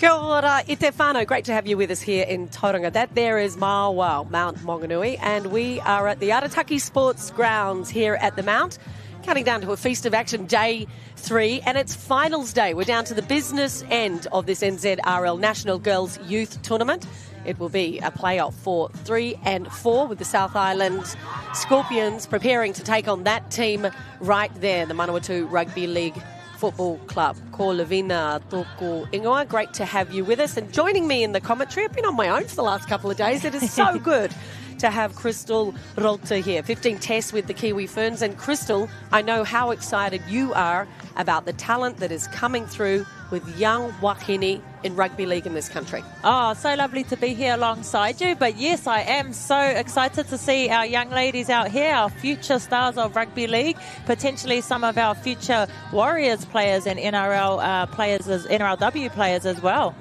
Kia ora i te whānau. Great to have you with us here in Tauranga. That there is Mount Maunganui, and we are at the Arataki Sports Grounds here at the Mount, counting down to a feast of action, day 3, and it's finals day. We're down to the business end of this NZRL National Girls Youth Tournament. It will be a playoff for 3 and 4 with the South Island Scorpions preparing to take on that team right there, the Manawatu Rugby League Football Club. Ko Levina tōku ingoa. Great to have you with us. And joining me in the commentary, I've been on my own for the last couple of days. It is so good to have Crystal Rota here. 15 tests with the Kiwi Ferns. And Crystal, I know how excited you are about the talent that is coming through with young wahine in rugby league in this country. Oh, so lovely to be here alongside you. But yes, I am so excited to see our young ladies out here, our future stars of rugby league, potentially some of our future Warriors players and NRL players, NRLW players as well.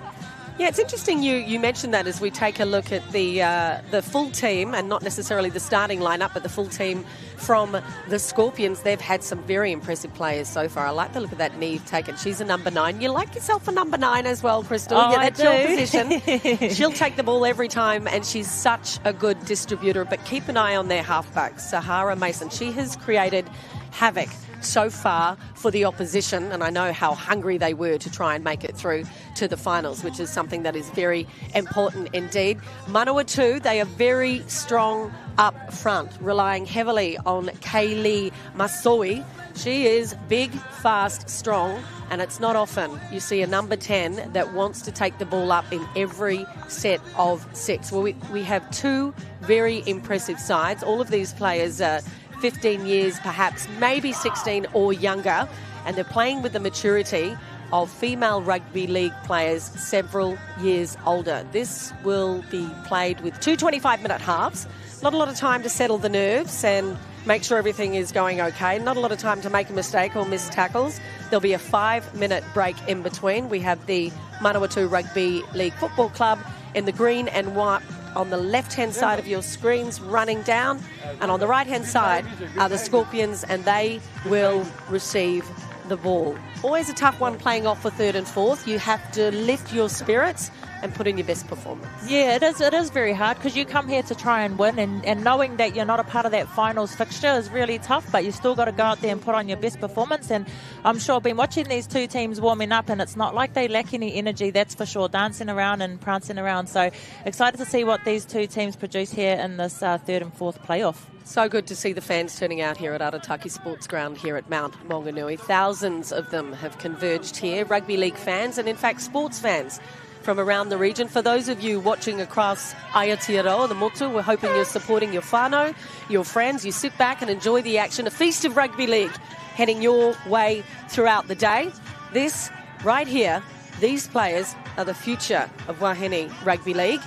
Yeah, it's interesting you mentioned that as we take a look at the full team, and not necessarily the starting lineup, but the full team from the Scorpions. They've had some very impressive players so far. I like the look of that Neve taken. She's a number 9. You like yourself a number 9 as well, Crystal? Oh, yeah, that's I your position. She'll take the ball every time, and she's such a good distributor. But keep an eye on their halfback, Sahara Mason. She has created havoc so far for the opposition, and I know how hungry they were to try and make it through to the finals, which is something that is very important indeed. Manawatu, they are very strong up front, relying heavily on Kaylee Masoi. She is big, fast, strong, and it's not often you see a number 10 that wants to take the ball up in every set of 6. Well, we have 2 very impressive sides. All of these players are 15 years, perhaps, maybe 16 or younger, and they're playing with the maturity of female rugby league players several years older. This will be played with 2 25-minute halves. Not a lot of time to settle the nerves and make sure everything is going okay. Not a lot of time to make a mistake or miss tackles. There'll be a 5-minute break in between. We have the Manawatu Rugby League Football Club in the green and white on the left-hand side of your screens running down, and on the right-hand side are the Scorpions, and they will receive the ball. Always a tough one playing off for 3rd and 4th. You have to lift your spirits and put in your best performance. Yeah, it is very hard because you come here to try and win, and knowing that you're not a part of that finals fixture is really tough, but you still got to go out there and put on your best performance. And I'm sure I've been watching these 2 teams warming up, and it's not like they lack any energy, that's for sure, dancing around and prancing around. So excited to see what these 2 teams produce here in this 3rd and 4th playoff. So good to see the fans turning out here at Arataki Sports Ground here at Mount Maunganui. Thousands of them have converged here, rugby league fans and in fact sports fans from around the region. For those of you watching across Aotearoa, the Motu, we're hoping you're supporting your whānau, your friends. You sit back and enjoy the action. A feast of rugby league heading your way throughout the day. This right here, these players are the future of Wahine Rugby League.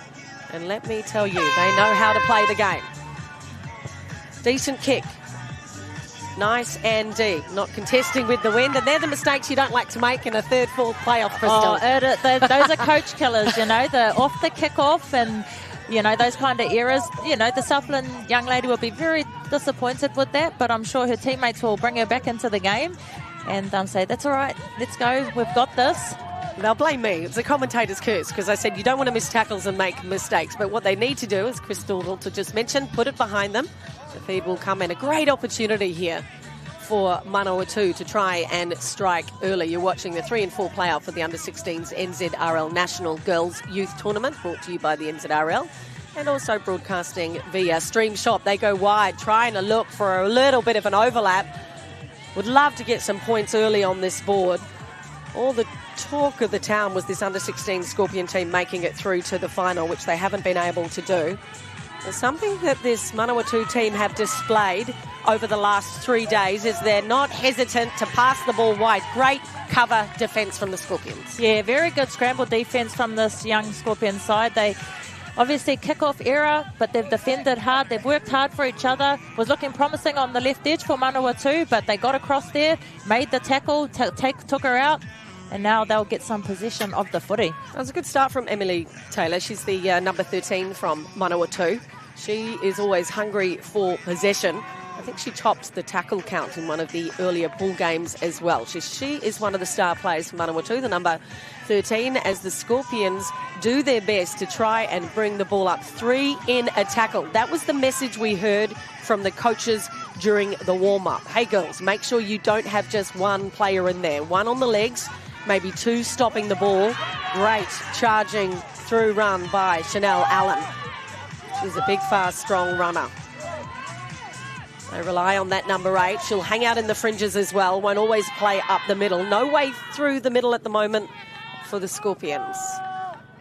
And let me tell you, they know how to play the game. Decent kick. Nice and deep. Not contesting with the wind. And they're the mistakes you don't like to make in a 3rd, 4th playoff, Crystal. Oh, those are coach killers, you know, the off the kick-off and, you know, those kind of errors. You know, the Southland young lady will be very disappointed with that, but I'm sure her teammates will bring her back into the game and say, that's all right, let's go, we've got this. They'll blame me. It's a commentator's curse because I said you don't want to miss tackles and make mistakes. But what they need to do, as Crystal Rota just mentioned, put it behind them. The feed will come in. A great opportunity here for Manawatu to try and strike early. You're watching the 3 and 4 playoff for the Under-16s NZRL National Girls Youth Tournament, brought to you by the NZRL, and also broadcasting via Stream Shop. They go wide, trying to look for a little bit of an overlap. Would love to get some points early on this board. All the talk of the town was this Under-16 Scorpion team making it through to the final, which they haven't been able to do. There's something that this Manawatu team have displayed over the last 3 days is they're not hesitant to pass the ball wide. Great cover defence from the Scorpions. Yeah, very good scramble defence from this young Scorpion side. They obviously kick-off error, but they've defended hard. They've worked hard for each other. Was looking promising on the left edge for Manawatu, but they got across there, made the tackle, took her out, and now they'll get some possession of the footy. That was a good start from Emily Taylor. She's the number 13 from Manawatu. She is always hungry for possession. I think she topped the tackle count in one of the earlier pool games as well. She is one of the star players for Manawatu, the number 13, as the Scorpions do their best to try and bring the ball up. 3 in a tackle. That was the message we heard from the coaches during the warm-up. Hey, girls, make sure you don't have just one player in there. 1 on the legs, maybe 2 stopping the ball. Great charging through run by Chanel Allen. She's a big, fast, strong runner. They rely on that number 8. She'll hang out in the fringes as well. Won't always play up the middle. No way through the middle at the moment for the Scorpions.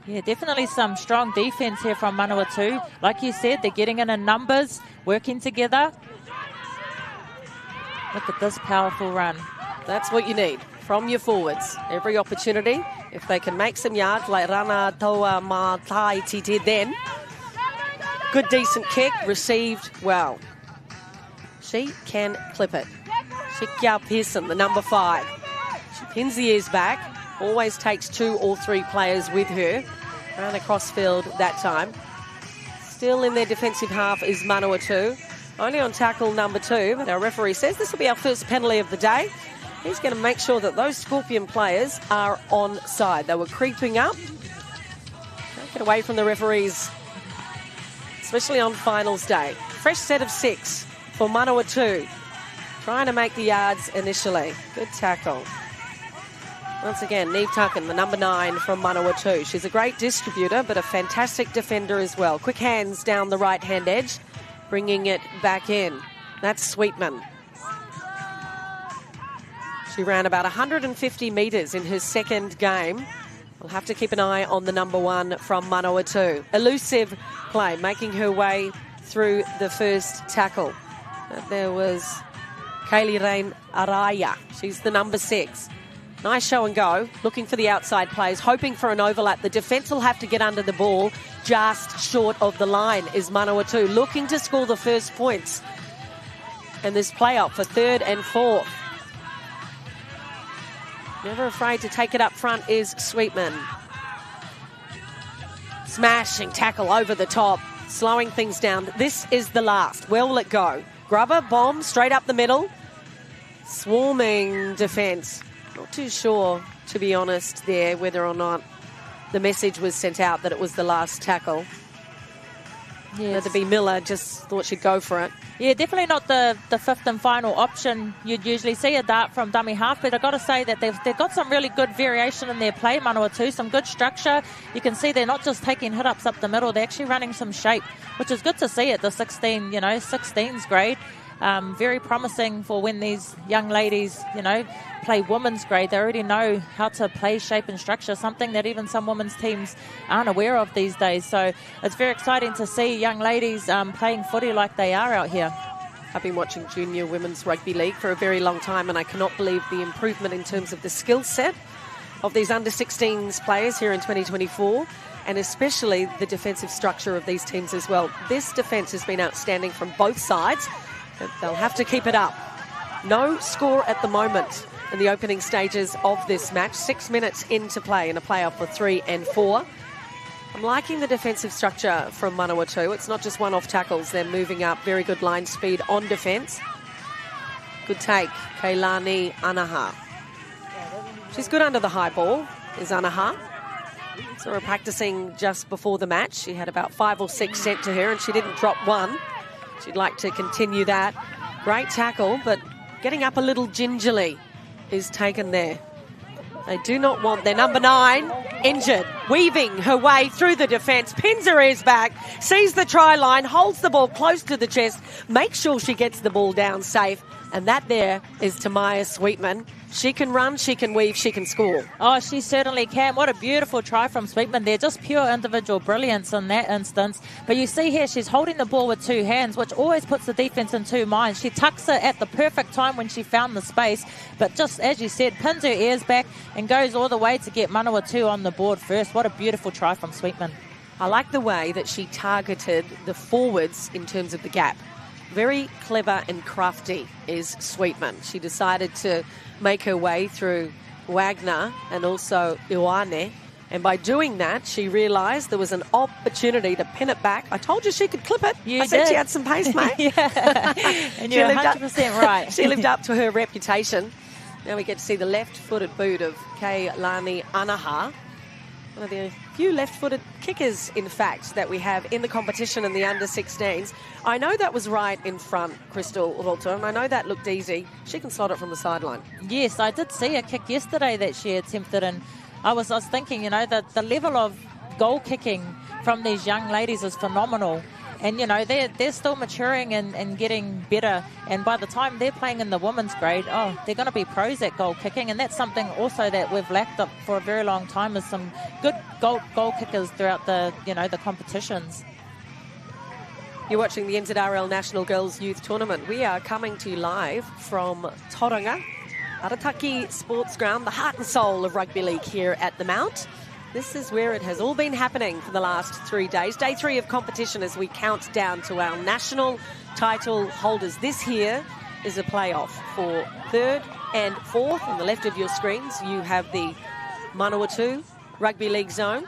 Yeah, definitely some strong defence here from Manawatu. Like you said, they're getting in numbers, working together. Look at this powerful run. That's what you need from your forwards. Every opportunity. If they can make some yards like Rana Toa Matai Titi, then good, decent kick, received well. She can clip it. Shikia Pearson, the number 5. She pins the ears back, always takes 2 or 3 players with her. Ran across field that time. Still in their defensive half is Manawatu. Only on tackle number 2, but our referee says this will be our first penalty of the day. He's going to make sure that those Scorpion players are on side. They were creeping up. Don't get away from the referees, especially on finals day. Fresh set of 6 for Manawatu. Trying to make the yards initially. Good tackle. Once again, Neve Tucken, the number 9 from Manawatu. She's a great distributor, but a fantastic defender as well. Quick hands down the right-hand edge, bringing it back in. That's Sweetman. She ran about 150 metres in her second game. We'll have to keep an eye on the number 1 from Manawatu. Elusive play, making her way through the first tackle. There was Kaylee Rain Araya. She's the number 6. Nice show and go, looking for the outside plays, hoping for an overlap. The defence will have to get under the ball. Just short of the line is Manawatu, looking to score the first points. And this play-up for 3rd and 4th. Never afraid to take it up front is Sweetman. Smashing tackle over the top, slowing things down. This is the last. Where will it go? Grubber, bomb, straight up the middle. Swarming defence. Not too sure, to be honest, there, whether or not the message was sent out that it was the last tackle. Yes. The B. Miller just thought she'd go for it. Yeah, definitely not the 5th and final option. You'd usually see a dart from dummy half, but I've got to say that they've got some really good variation in their play, Manawatu, some good structure. You can see they're not just taking hit-ups up the middle, they're actually running some shape, which is good to see at the 16's grade. Very promising for when these young ladies, play women's grade. They already know how to play shape and structure, something that even some women's teams aren't aware of these days. So it's very exciting to see young ladies playing footy like they are out here. I've been watching junior women's rugby league for a very long time, and I cannot believe the improvement in terms of the skill set of these under-16s players here in 2024, and especially the defensive structure of these teams as well. This defence has been outstanding from both sides. They'll have to keep it up. No score at the moment in the opening stages of this match. 6 minutes into play in a playoff for 3 and 4. I'm liking the defensive structure from Manawatu. It's not just one-off tackles. They're moving up. Very good line speed on defence. Good take. Kailani Anaha. She's good under the high ball, is Anaha. So we're practicing just before the match. She had about 5 or 6 sent to her, and she didn't drop one. She'd like to continue that. Great tackle, but getting up a little gingerly is taken there. They do not want their number 9 injured. Weaving her way through the defence, pins her ears back, sees the try line, holds the ball close to the chest, makes sure she gets the ball down safe. And that there is Tamaya Sweetman. She can run, she can weave, she can score. Oh, she certainly can. What a beautiful try from Sweetman there. Just pure individual brilliance in that instance. But you see here, she's holding the ball with 2 hands, which always puts the defence in 2 minds. She tucks it at the perfect time when she found the space. But just as you said, pins her ears back and goes all the way to get Manawatu on the board first. What a beautiful try from Sweetman. I like the way that she targeted the forwards in terms of the gap. Very clever and crafty is Sweetman. She decided to make her way through Wagner and also Ioane And by doing that, she realised there was an opportunity to pin it back. I told you she could clip it. I said she had some pace, mate. Yeah. And you're 100% right. She lived up to her reputation. Now we get to see the left-footed boot of Keilani Anaha. One of the few left-footed kickers, in fact, that we have in the competition in the under-16s. I know that was right in front, Crystal Walter, and I know that looked easy. She can slot it from the sideline. Yes, I did see a kick yesterday that she attempted, and I was thinking, you know, that the level of goal kicking from these young ladies is phenomenal. And, you know, they're still maturing and getting better. And by the time they're playing in the women's grade, they're going to be pros at goal kicking. And that's something also that we've lacked up for a very long time, is some good goal kickers throughout the competitions. You're watching the NZRL National Girls Youth Tournament. We are coming to you live from Tauranga, Arataki Sports Ground, the heart and soul of rugby league here at the Mount. This is where it has all been happening for the last 3 days. Day 3 of competition as we count down to our national title holders. This here is a playoff for 3rd and 4th. On the left of your screens, you have the Manawatu Rugby League zone.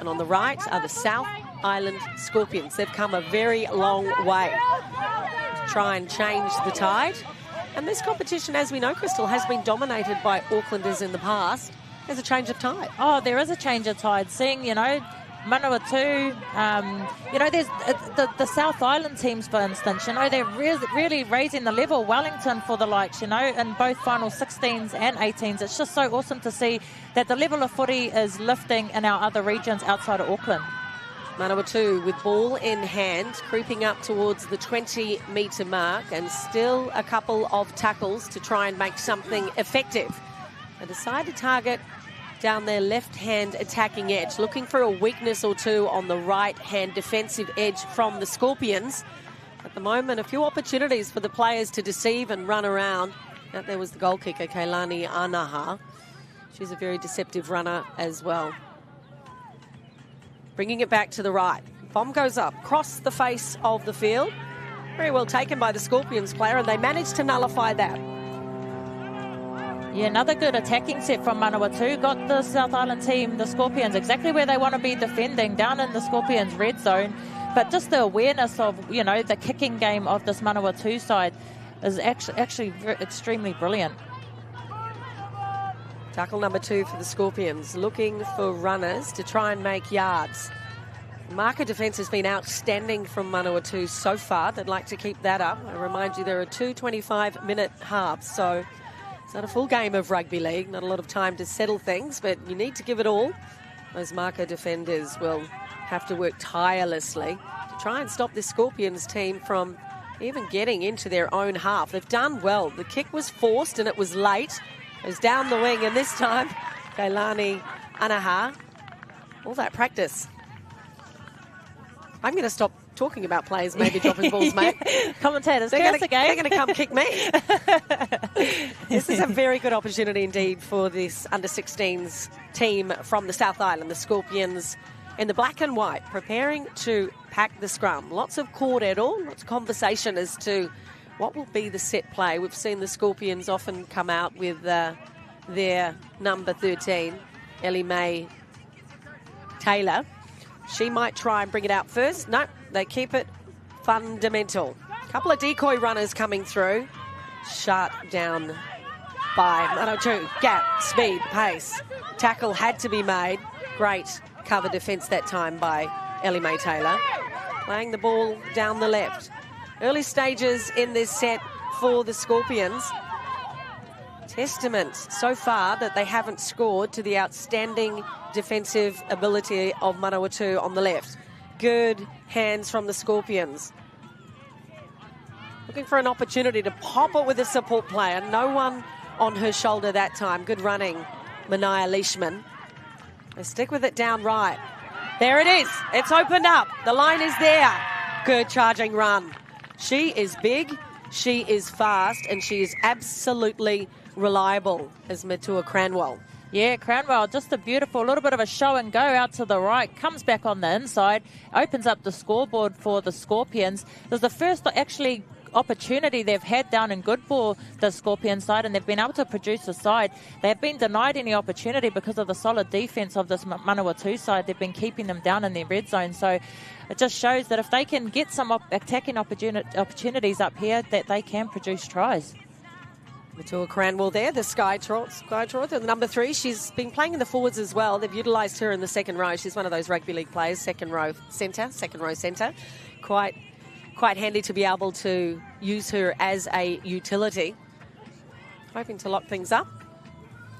And on the right are the South Island Scorpions. They've come a very long way to try and change the tide. And this competition, as we know, Crystal, has been dominated by Aucklanders in the past. There's a change of tide. Oh, there is a change of tide. Seeing, you know, Manawatu, you know, there's the South Island teams, for instance, you know, they're really raising the level. Wellington for the likes, you know, in both final 16s and 18s. It's just so awesome to see that the level of footy is lifting in our other regions outside of Auckland. Manawatu with ball in hand, creeping up towards the 20-metre mark, and still a couple of tackles to try and make something effective. They decide to target down their left-hand attacking edge, looking for a weakness or two on the right-hand defensive edge from the Scorpions. At the moment, a few opportunities for the players to deceive and run around. That there was the goal kicker, Keilani Anaha. She's a very deceptive runner as well. Bringing it back to the right. Bomb goes up, across the face of the field. Very well taken by the Scorpions player, and they managed to nullify that. Yeah, another good attacking set from Manawatu. Got the South Island team, the Scorpions, exactly where they want to be defending, down in the Scorpions' red zone. But just the awareness of, you know, the kicking game of this Manawatu side is actually extremely brilliant. Tackle number 2 for the Scorpions, looking for runners to try and make yards. Marker defence has been outstanding from Manawatu so far. They'd like to keep that up. I remind you, there are 2 25-minute halves, so it's not a full game of rugby league, not a lot of time to settle things, but you need to give it all. Those marker defenders will have to work tirelessly to try and stop this Scorpions team from even getting into their own half. They've done well. The kick was forced and it was late. It was down the wing, and this time, Keilani Anaha, all that practice. I'm going to stop talking about players maybe dropping balls, mate. Commentators, they're going to come kick me. This is a very good opportunity indeed for this under-16s team from the South Island, the Scorpions in the black and white, preparing to pack the scrum. Lots of cordial, lots of conversation as to what will be the set play. We've seen the Scorpions often come out with their number 13, Ellie Mae Taylor. She might try and bring it out first. No, they keep it fundamental. A couple of decoy runners coming through. Shut down by Manawatu. Gap, speed, pace. Tackle had to be made. Great cover defence that time by Ellie Mae Taylor. Playing the ball down the left. Early stages in this set for the Scorpions. Testament so far that they haven't scored to the outstanding defensive ability of Manawatu on the left. Good hands from the Scorpions. Looking for an opportunity to pop it with a support player. No one on her shoulder that time. Good running, Mania Leishman. They stick with it down right. There it is. It's opened up. The line is there. Good charging run. She is big, she is fast, and she is absolutely reliable as Matua Cranwell. Yeah, Cranwell, just a little bit of a show and go out to the right, comes back on the inside, opens up the scoreboard for the Scorpions. It was the first actually opportunity they've had down in Goodball, the Scorpion side, and they've been able to produce a side. They have been denied any opportunity because of the solid defence of this Manawatu side. They've been keeping them down in their red zone. So it just shows that if they can get some attacking opportunities up here, that they can produce tries. Matua Cranwell there, the Sky Troth, the number 3. She's been playing in the forwards as well. They've utilised her in the second row. She's one of those rugby league players, second row centre. Quite handy to be able to use her as a utility. Hoping to lock things up.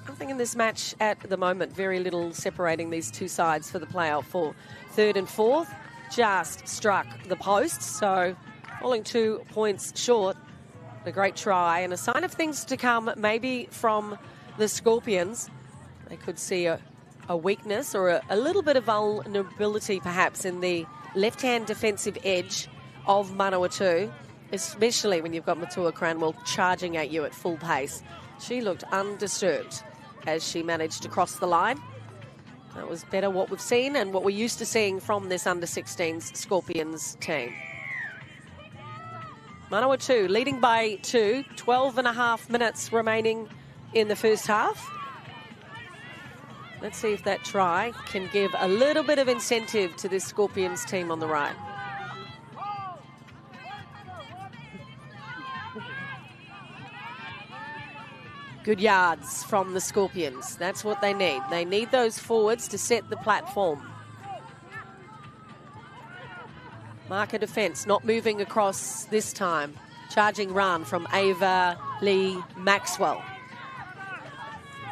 Nothing in this match at the moment. Very little separating these two sides for the playoff for third and fourth. Just struck the post, so falling 2 points short. A great try and a sign of things to come maybe from the Scorpions. They could see a weakness or a little bit of vulnerability perhaps in the left-hand defensive edge of Manawatu, especially when you've got Matua Cranwell charging at you at full pace. She looked undisturbed as she managed to cross the line. That was better what we've seen and what we're used to seeing from this under-16s Scorpions team. Manawatu leading by 2, 12 and a half minutes remaining in the first half. Let's see if that try can give a little bit of incentive to this Scorpions team on the right. Good yards from the Scorpions. That's what they need. They need those forwards to set the platform. Marker defence not moving across this time. Charging run from Ava Lee Maxwell.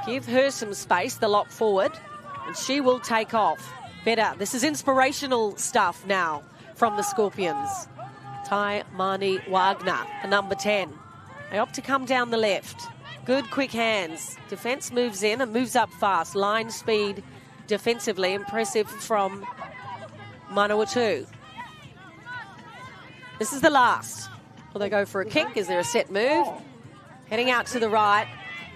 Give her some space, the lock forward, and she will take off. Better. This is inspirational stuff now from the Scorpions. Tai Mani Wagner, the number 10. They opt to come down the left. Good quick hands. Defence moves in and moves up fast. Line speed defensively. Impressive from Manawatu. This is the last. Will they go for a kick? Is there a set move? Heading out to the right,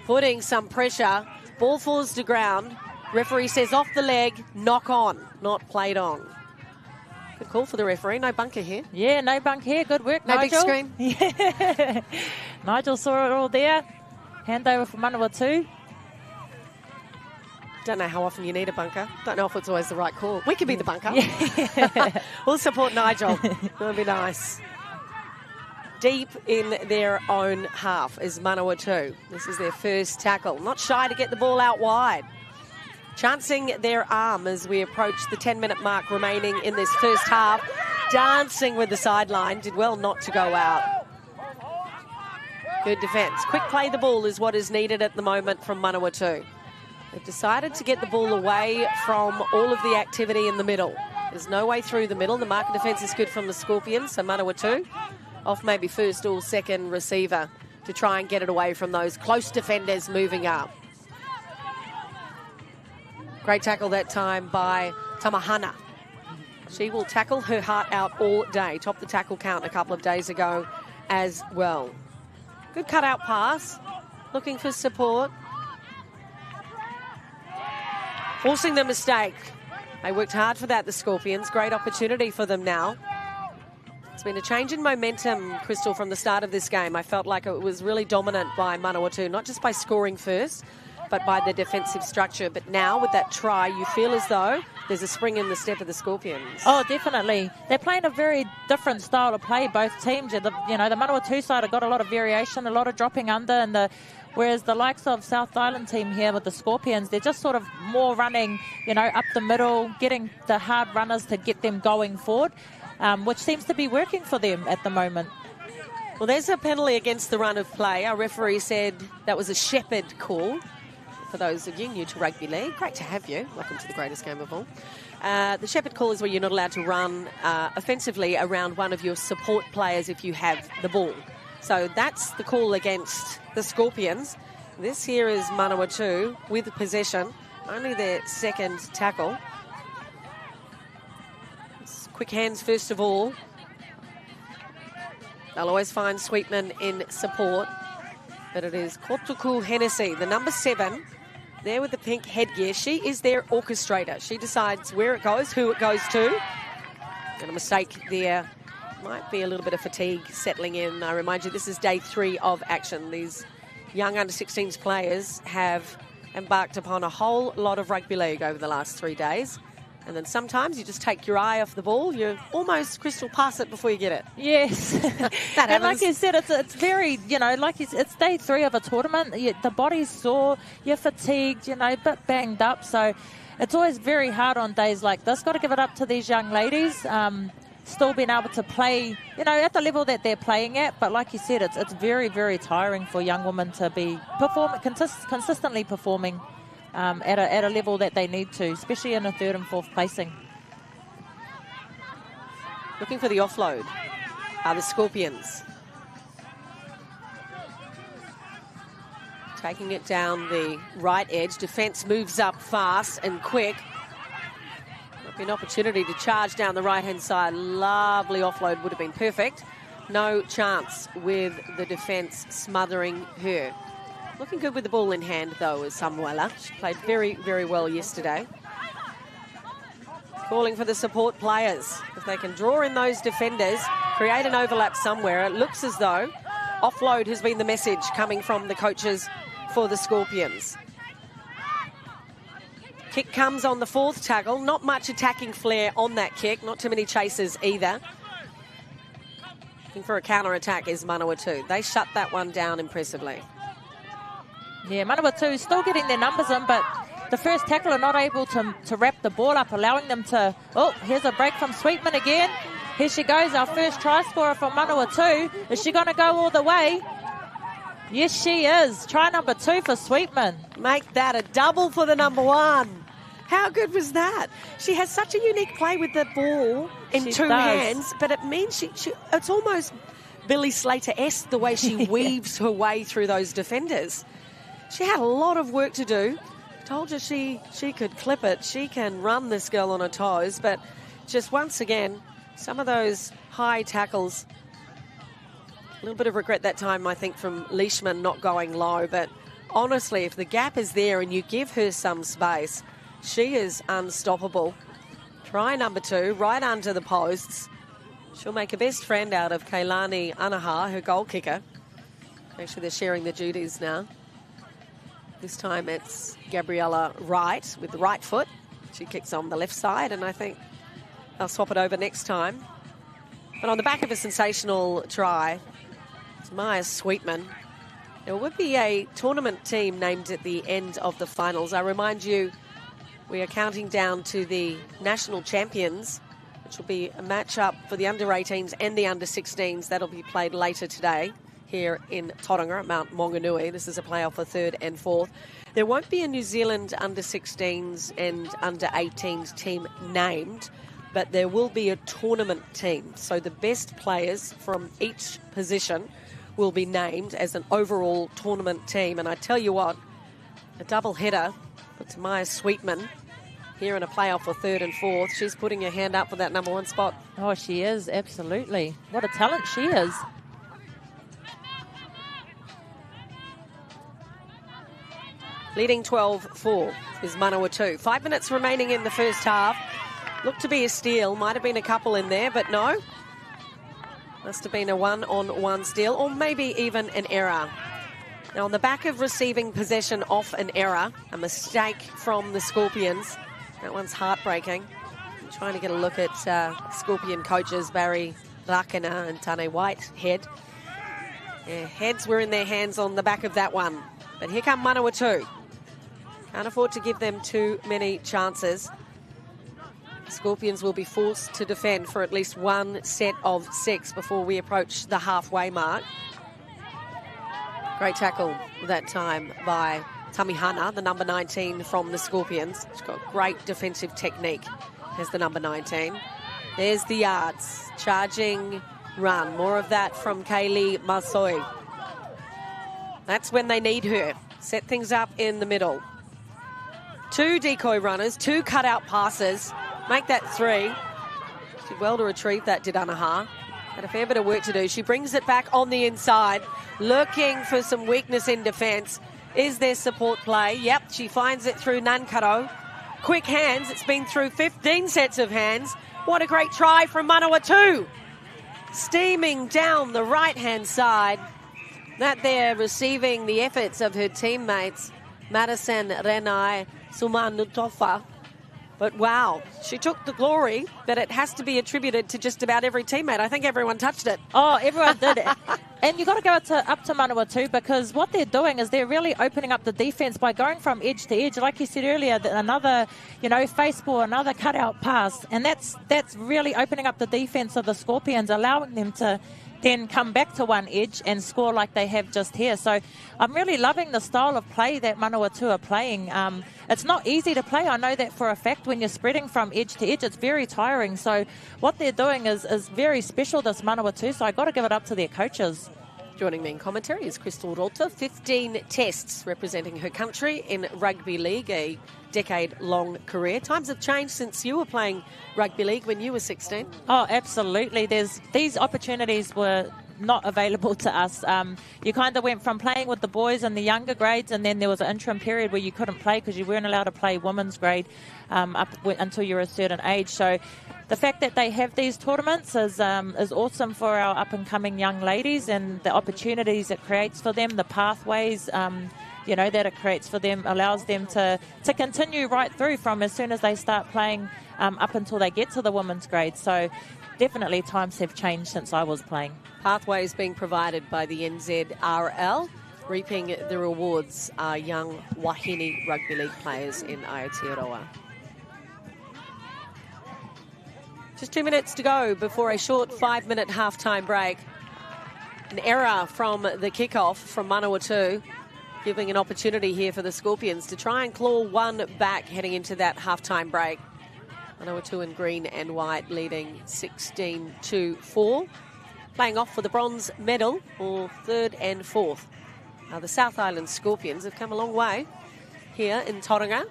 putting some pressure. Ball falls to ground. Referee says off the leg, knock on, not played on. Good call for the referee. No bunker here. Yeah, no bunk here. Good work, no Nigel. Big screen. Yeah. Nigel saw it all there. Handover for Manawatu. Don't know how often you need a bunker. Don't know if it's always the right call. We could be the bunker. Yeah. We'll support Nigel. That'll be nice. Deep in their own half is Manawatu. This is their first tackle. Not shy to get the ball out wide. Chancing their arm as we approach the 10-minute mark remaining in this first half. Dancing with the sideline. Did well not to go out. Good defence. Quick play the ball is what is needed at the moment from Manawatu. They've decided to get the ball away from all of the activity in the middle. There's no way through the middle. The marker defence is good from the Scorpions, so Manawatu off maybe first or second receiver to try and get it away from those close defenders moving up. Great tackle that time by Tamahana. She will tackle her heart out all day. Topped the tackle count a couple of days ago as well. Good cutout pass. Looking for support. Forcing the mistake. They worked hard for that, the Scorpions. Great opportunity for them now. It's been a change in momentum, Crystal, from the start of this game. I felt like it was really dominant by Manawatu, not just by scoring first, but by the defensive structure. But now with that try, you feel as though there's a spring in the step of the Scorpions. Oh, definitely. They're playing a very different style of play, both teams. The Manawatu side have got a lot of variation, a lot of dropping under, and whereas the likes of South Island team here with the Scorpions, they're just sort of more running, up the middle, getting the hard runners to get them going forward, which seems to be working for them at the moment. Well, there's a penalty against the run of play. Our referee said that was a shepherd call. For those of you new to rugby league, great to have you. Welcome to the greatest game of all. The shepherd call is where you're not allowed to run offensively around one of your support players if you have the ball. So that's the call against the Scorpions. This here is Manawatu with possession. Only their second tackle. It's quick hands first of all. They'll always find Sweetman in support. But it is Kotuku Hennessy, the number 7, there with the pink headgear. She is their orchestrator. She decides where it goes, who it goes to. And a mistake there might be a little bit of fatigue settling in. I remind you, this is day 3 of action. These young under-16s players have embarked upon a whole lot of rugby league over the last 3 days. And then sometimes you just take your eye off the ball. You almost crystal pass it before you get it. Yes. That and like you said, it's very, it's day 3 of a tournament. The body's sore, you're fatigued, a bit banged up. So it's always very hard on days like this. Got to give it up to these young ladies. Still being able to play, at the level that they're playing at. But like you said, it's very, very tiring for young women to be consistently performing at a level that they need to, especially in a 3rd and 4th placing. Looking for the offload are the Scorpions. Taking it down the right edge. Defence moves up fast and quick. Might be an opportunity to charge down the right-hand side. Lovely offload, would have been perfect. No chance with the defence smothering her. Looking good with the ball in hand, though, is Samuela. She played very, very well yesterday. Calling for the support players. If they can draw in those defenders, create an overlap somewhere. It looks as though offload has been the message coming from the coaches for the Scorpions. Kick comes on the 4th tackle. Not much attacking flair on that kick. Not too many chasers either. Looking for a counter-attack is Manawatu. They shut that one down impressively. Yeah, Manawatu still getting their numbers in, but the first tackle are not able to wrap the ball up, allowing them to... Oh, here's a break from Sweetman again. Here she goes, our first try scorer from Manawatu. Is she going to go all the way? Yes, she is. Try number 2 for Sweetman. Make that a double for the number 1. How good was that? She has such a unique play with the ball in two hands, but it means it's almost Billy Slater-esque the way she weaves her way through those defenders. She had a lot of work to do. Told you she could clip it. She can run, this girl, on her toes. But just once again, some of those high tackles. A little bit of regret that time, I think, from Leishman not going low. But honestly, if the gap is there and you give her some space, she is unstoppable. Try number 2, right under the posts. She'll make a best friend out of Kailani Anaha, her goal kicker. Actually, they're sharing the duties now. This time it's Gabriella Wright with the right foot. She kicks on the left side, and I think they'll swap it over next time. But on the back of a sensational try, it's Maya Sweetman. There would be a tournament team named at the end of the finals. I remind you, we are counting down to the national champions, which will be a match-up for the under-18s and the under-16s. That'll be played later today here in Tauranga at Mount Maunganui. This is a playoff for 3rd and 4th. There won't be a New Zealand under-16s and under-18s team named, but there will be a tournament team. So the best players from each position will be named as an overall tournament team. And I tell you what, a double header for Maya Sweetman here in a playoff for 3rd and 4th. She's putting her hand up for that number 1 spot. Oh, she is, absolutely. What a talent she is. Leading 12-4 is Manawatu. 5 minutes remaining in the first half. Looked to be a steal. Might have been a couple in there, but no. Must have been a one-on-one steal, or maybe even an error. Now, on the back of receiving possession off an error, a mistake from the Scorpions. That one's heartbreaking. I'm trying to get a look at Scorpion coaches Barry Rakena and Tane Whitehead. Their heads were in their hands on the back of that one. But here come Manawatu. Can't afford to give them too many chances. Scorpions will be forced to defend for at least one set of 6 before we approach the halfway mark. Great tackle that time by Tamihana, the number 19 from the Scorpions. She's got great defensive technique as the number 19. There's the yards. Charging run. More of that from Kaylee Masoi. That's when they need her. Set things up in the middle. 2 decoy runners, 2 cutout passes. Make that 3. Did well to retrieve that, did Anaha. Had a fair bit of work to do. She brings it back on the inside, looking for some weakness in defence. Is there support play? Yep, she finds it through Nankaro. Quick hands. It's been through 15 sets of hands. What a great try from Manawatu. steaming down the right-hand side. That there receiving the efforts of her teammates, Madison Renai Sumanutofa. But wow, she took the glory, but it has to be attributed to just about every teammate. I think everyone touched it. Oh, everyone did it. And you've got to go up to Manawatu, because what they're doing is they're really opening up the defence by going from edge to edge. Like you said earlier, another, face ball, another cutout pass. And that's really opening up the defence of the Scorpions, allowing them to then come back to one edge and score like they have just here. So I'm really loving the style of play that Manawatu are playing. It's not easy to play. I know that for a fact. When you're spreading from edge to edge, it's very tiring. So what they're doing is very special, this Manawatu. So I've got to give it up to their coaches. Joining me in commentary is Crystal Rota, 15 tests representing her country in rugby league, a decade-long career. Times have changed since you were playing rugby league when you were 16. Oh, absolutely. These opportunities were not available to us. You kind of went from playing with the boys in the younger grades, and then there was an interim period where you couldn't play because you weren't allowed to play women's grade until you're a certain age. So the fact that they have these tournaments is awesome for our up-and-coming young ladies, and the opportunities it creates for them, the pathways that it creates for them, allows them to continue right through from as soon as they start playing up until they get to the women's grade. So definitely times have changed since I was playing. Pathways being provided by the NZRL. Reaping the rewards are young Wahine rugby league players in Aotearoa. Just 2 minutes to go before a short 5-minute half-time break. An error from the kickoff from Manawatu, giving an opportunity here for the Scorpions to try and claw one back heading into that half-time break. Manawatu in green and white leading 16-4. Playing off for the bronze medal for third and fourth. Now the South Island Scorpions have come a long way here in Tauranga.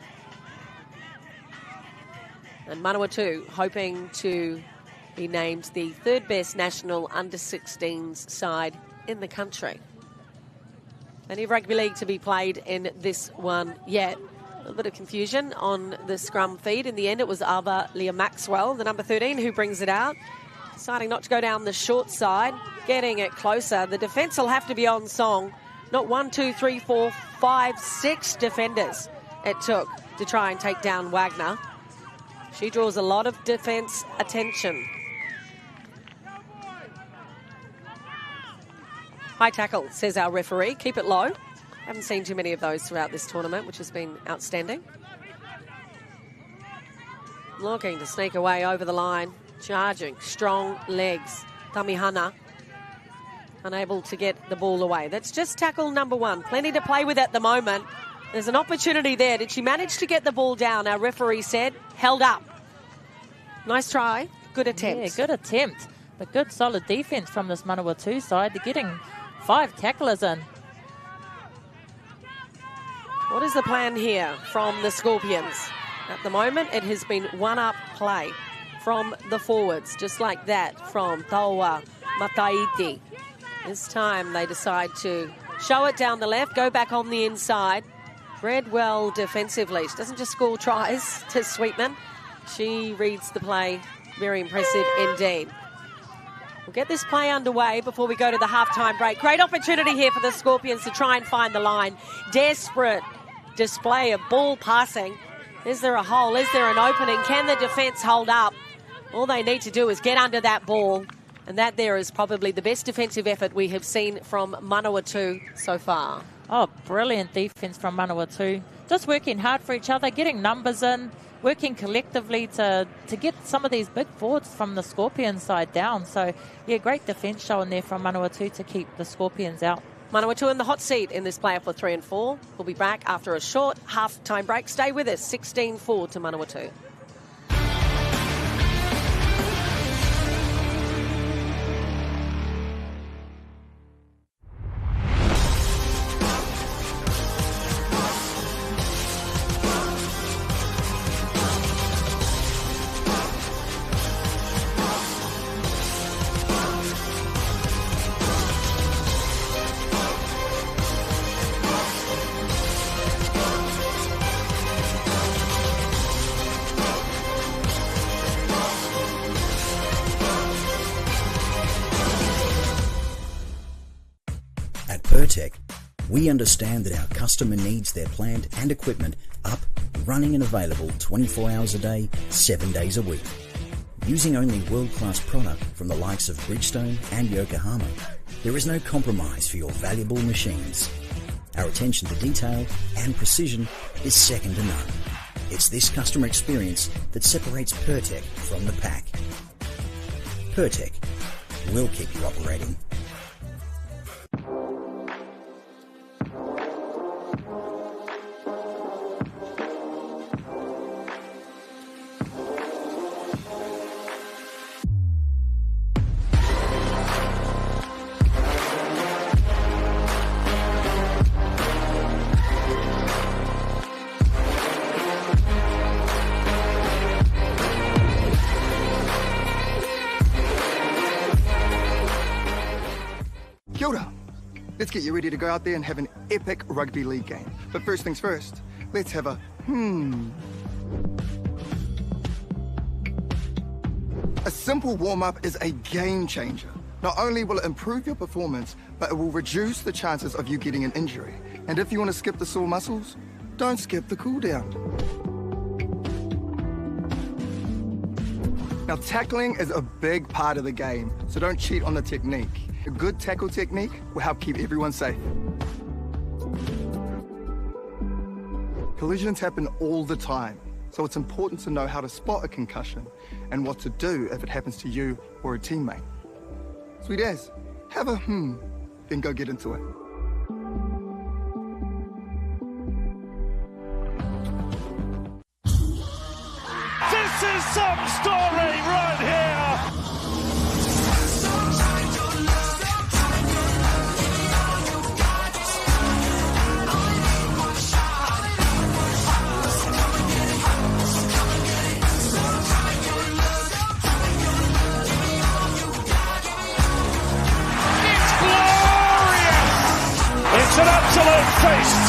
And Manawatu hoping to be named the third best national under-16s side in the country. Plenty of rugby league to be played in this one yet. A little bit of confusion on the scrum feed. In the end, it was Ava Leah Maxwell, the number 13, who brings it out. Deciding not to go down the short side, getting it closer. The defence will have to be on song. Not 1, 2, 3, 4, 5, 6 defenders it took to try and take down Wagner. She draws a lot of defence attention. High tackle, says our referee. Keep it low. Haven't seen too many of those throughout this tournament, which has been outstanding. Looking to sneak away over the line. Charging, strong legs. Tamihana unable to get the ball away. That's just tackle number 1. Plenty to play with at the moment. There's an opportunity there. Did she manage to get the ball down? Our referee said held up. Nice try. Good attempt. Yeah, good attempt. But good solid defence from this Manawatu side. They're getting 5 tacklers in. What is the plan here from the Scorpions? At the moment, it has been one-up play from the forwards, just like that from Taua Mataiti. This time they decide to show it down the left, go back on the inside. Read well defensively. She doesn't just score tries to Sweetman. She reads the play. Very impressive indeed. We'll get this play underway before we go to the halftime break. Great opportunity here for the Scorpions to try and find the line. Desperate display of ball passing. Is there a hole? Is there an opening? Can the defence hold up? All they need to do is get under that ball. And that there is probably the best defensive effort we have seen from Manawatu so far. Oh, brilliant defence from Manawatu. Just working hard for each other, getting numbers in, working collectively to get some of these big forwards from the Scorpion side down. So, yeah, great defence showing there from Manawatu to keep the Scorpions out. Manawatu in the hot seat in this playoff for 3 and 4. We'll be back after a short half-time break. Stay with us. 16-4 to Manawatu. Pertec. We understand that our customer needs their plant and equipment up, running and available 24 hours a day, 7 days a week. Using only world-class product from the likes of Bridgestone and Yokohama, there is no compromise for your valuable machines. Our attention to detail and precision is second to none. It's this customer experience that separates Pertec from the pack. Pertec, we'll keep you operating. Kia ora. Let's get you ready to go out there and have an epic rugby league game. But first things first, let's have a A simple warm-up is a game changer. Not only will it improve your performance, but it will reduce the chances of you getting an injury. And if you want to skip the sore muscles, don't skip the cool down. Now, tackling is a big part of the game, so don't cheat on the technique. A good tackle technique will help keep everyone safe. Collisions happen all the time, so it's important to know how to spot a concussion and what to do if it happens to you or a teammate. Sweet as, have a then go get into it. This is some story right here! It's an absolute feast!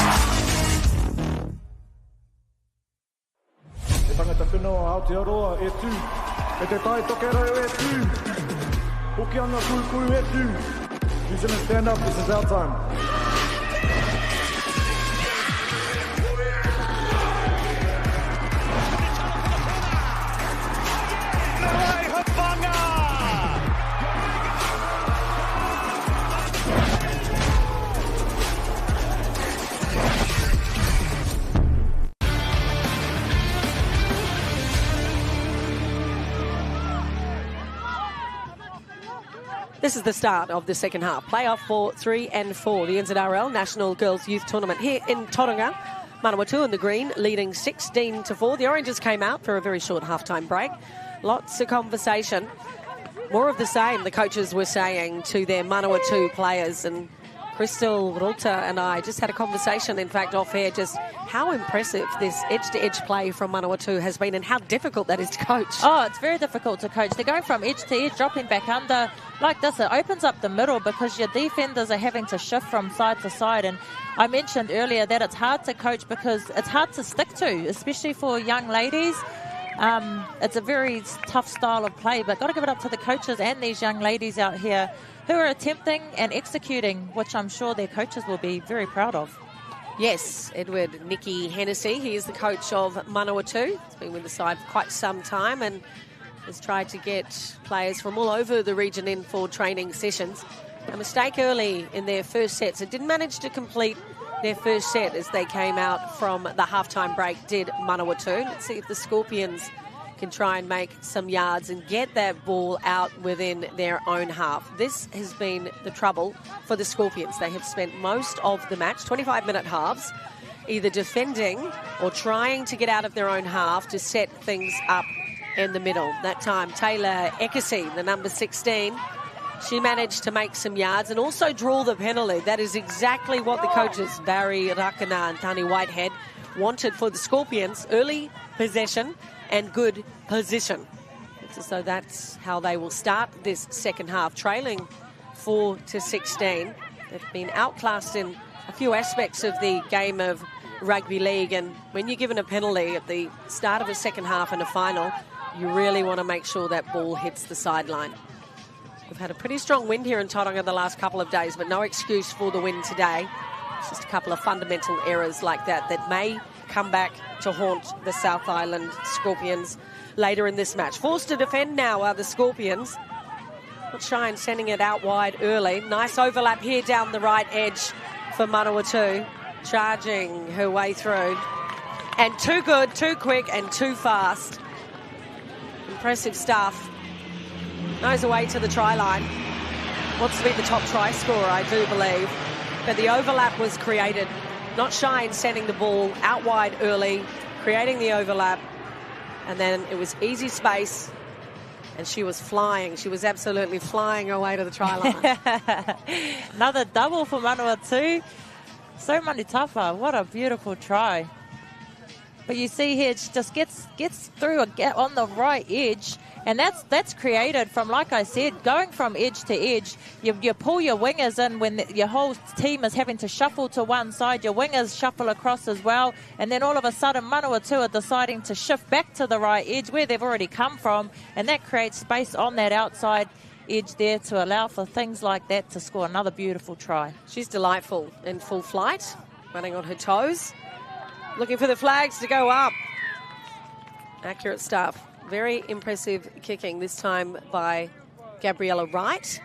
E tangata whenua Aotearoa e tū, e te tai tokerau e tū, hoki anga kuikuru e tū. New Zealand stand up, this is our time. This is the start of the second half. Playoff for 3 and 4, the NZRL National Girls Youth Tournament here in Tauranga. Manawatu in the green, leading 16-4. The Oranges came out for a very short halftime break. Lots of conversation. More of the same, the coaches were saying to their Manawatu players, and Crystal Rota and I just had a conversation, in fact, off air, just how impressive this edge-to-edge play from Manawatu has been and how difficult that is to coach. Oh, it's very difficult to coach. They're going from edge to edge, dropping back under like this. It opens up the middle because your defenders are having to shift from side to side. And I mentioned earlier that it's hard to coach because it's hard to stick to, especially for young ladies. It's a very tough style of play, but got to give it up to the coaches and these young ladies out here who are attempting and executing, which I'm sure their coaches will be very proud of. Yes, Edward Nicky Hennessy, he is the coach of Manawatu. He's been with the side for quite some time and has tried to get players from all over the region in for training sessions. A mistake early in their first sets. It didn't manage to complete their first set as they came out from the halftime break, did Manawatu. Let's see if the Scorpions can try and make some yards and get that ball out within their own half. This has been the trouble for the Scorpions. They have spent most of the match, 25-minute halves, either defending or trying to get out of their own half to set things up in the middle. That time, Taylor Ekesi, the number 16, she managed to make some yards and also draw the penalty. That is exactly what the coaches, Barry Rakana and Tani Whitehead, wanted for the Scorpions. Early possession and good position. So that's how they will start this second half, trailing 4-16. They've been outclassed in a few aspects of the game of rugby league, and when you're given a penalty at the start of a second half and a final, you really want to make sure that ball hits the sideline. We've had a pretty strong wind here in Tauranga the last couple of days, but no excuse for the wind today. It's just a couple of fundamental errors like that that may come back to haunt the South Island Scorpions later in this match. Forced to defend now are the Scorpions. Not shy in sending it out wide early. Nice overlap here down the right edge for Manawatu. Charging her way through. And too good, too quick, and too fast. Impressive stuff. Knows the way to the try line. Wants to be the top try scorer, I do believe. But the overlap was created. Not shy in sending the ball out wide early, creating the overlap. And then it was easy space. And she was flying. She was absolutely flying her way to the try line. Another double for Manawatu. So Manutafa, what a beautiful try. But you see here, she just gets through on the right edge. And that's created from, like I said, going from edge to edge. You pull your wingers in when your whole team is having to shuffle to one side. Your wingers shuffle across as well. And then all of a sudden, Manawatu are deciding to shift back to the right edge where they've already come from. And that creates space on that outside edge there to allow for things like that to score another beautiful try. She's delightful in full flight, running on her toes. Looking for the flags to go up. Accurate stuff. Very impressive kicking, this time by Gabriella Wright.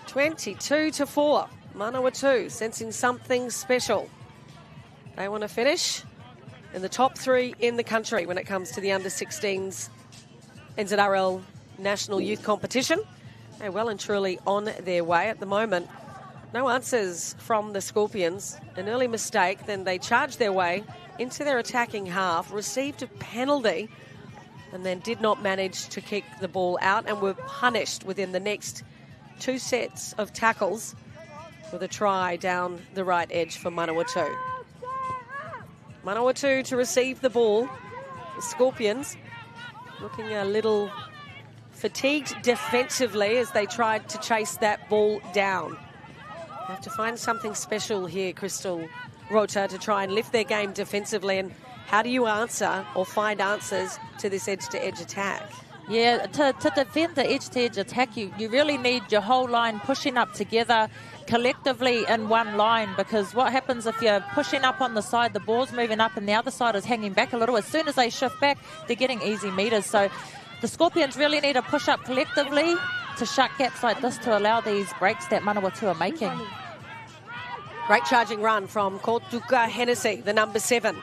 22-4. Manawatu sensing something special. They want to finish in the top 3 in the country when it comes to the under-16s NZRL National Youth Competition. They're well and truly on their way at the moment. No answers from the Scorpions. An early mistake, then they charged their way into their attacking half, received a penalty, and then did not manage to kick the ball out and were punished within the next 2 sets of tackles with a try down the right edge for Manawatu. Manawatu to receive the ball. The Scorpions looking a little fatigued defensively as they tried to chase that ball down. They have to find something special here, Crystal Rota, to try and lift their game defensively. And how do you answer or find answers to this edge-to-edge attack? Yeah, to defend the edge-to-edge attack, you really need your whole line pushing up together collectively in one line, because what happens if you're pushing up on the side, the ball's moving up and the other side is hanging back a little. As soon as they shift back, they're getting easy meters. So the Scorpions really need to push up collectively to shut gaps like this to allow these breaks that Manawatu are making. Great charging run from Kotuka Hennessy, the number 7.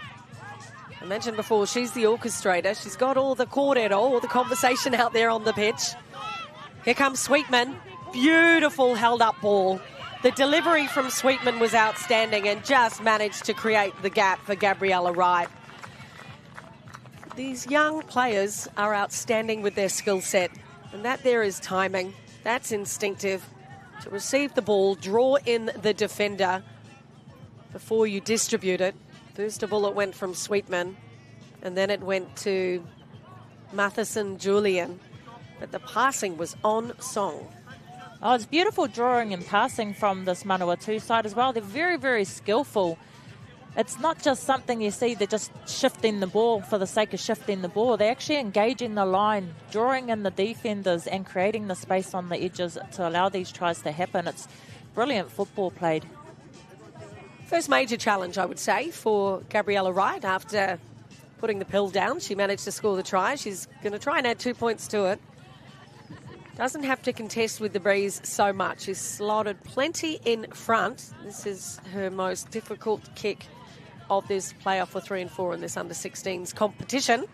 I mentioned before, she's the orchestrator. She's got all the kōrero, all the conversation out there on the pitch. Here comes Sweetman. Beautiful held-up ball. The delivery from Sweetman was outstanding and just managed to create the gap for Gabriella Wright. These young players are outstanding with their skill set, and that there is timing. That's instinctive. To receive the ball, draw in the defender before you distribute it. First of all, it went from Sweetman, and then it went to Matheson Julian. But the passing was on song. Oh, it's beautiful drawing and passing from this Manawatu side as well. They're very, very skillful. It's not just something you see, they're just shifting the ball for the sake of shifting the ball. They're actually engaging the line, drawing in the defenders and creating the space on the edges to allow these tries to happen. It's brilliant football played. First major challenge, I would say, for Gabriella Wright. After putting the pill down, she managed to score the try. She's going to try and add 2 points to it. Doesn't have to contest with the breeze so much. She's slotted plenty in front. This is her most difficult kick of this playoff for 3 and 4 in this under-16s competition.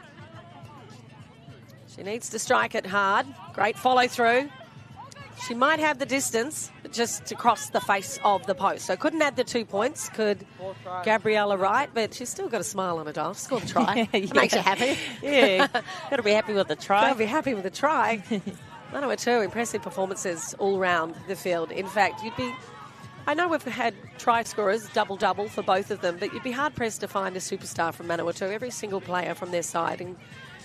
She needs to strike it hard. Great follow through. She might have the distance just to cross the face of the post. So couldn't add the 2 points, could Gabriella Wright, but she's still got a smile on her dial. Scored the try. Yeah. Makes you happy. Yeah, got to be happy with the try. Got to be happy with the try. Manawatu, impressive performances all round the field. In fact, I know we've had try scorers, double-double for both of them, but you'd be hard-pressed to find a superstar from Manawatu. Every single player from their side,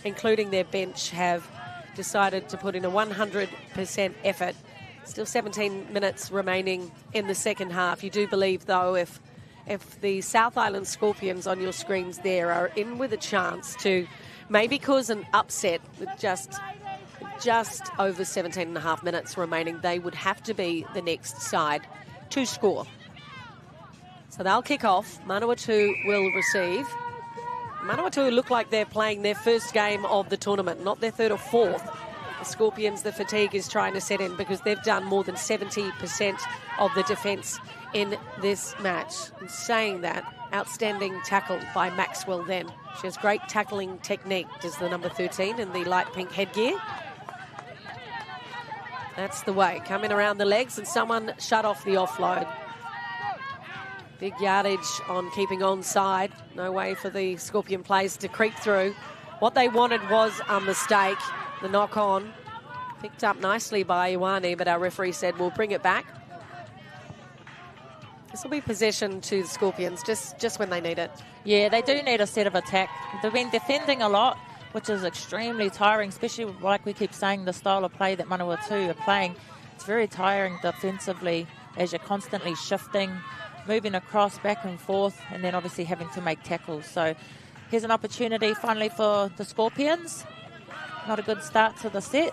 including their bench, have decided to put in a 100% effort. Still 17 minutes remaining in the second half. You do believe, though, if the South Island Scorpions on your screens there are in with a chance to maybe cause an upset with just just over 17 and a half minutes remaining. They would have to be the next side to score. So they'll kick off. Manawatu will receive. Manawatu look like they're playing their first game of the tournament, not their third or fourth. The Scorpions, the fatigue is trying to set in because they've done more than 70% of the defence in this match. And saying that, outstanding tackle by Maxwell then. She has great tackling technique, does the number 13 in the light pink headgear. That's the way, coming around the legs, and someone shut off the offload. Big yardage on keeping onside. No way for the Scorpion players to creep through. What they wanted was a mistake. The knock on, picked up nicely by Ioane, but our referee said we'll bring it back. This will be possession to the Scorpions just when they need it. Yeah, they do need a set of attack. They've been defending a lot, which is extremely tiring, especially like we keep saying, the style of play that Manawatu are playing. It's very tiring defensively as you're constantly shifting, moving across, back and forth, and then obviously having to make tackles. So here's an opportunity finally for the Scorpions. Not a good start to the set.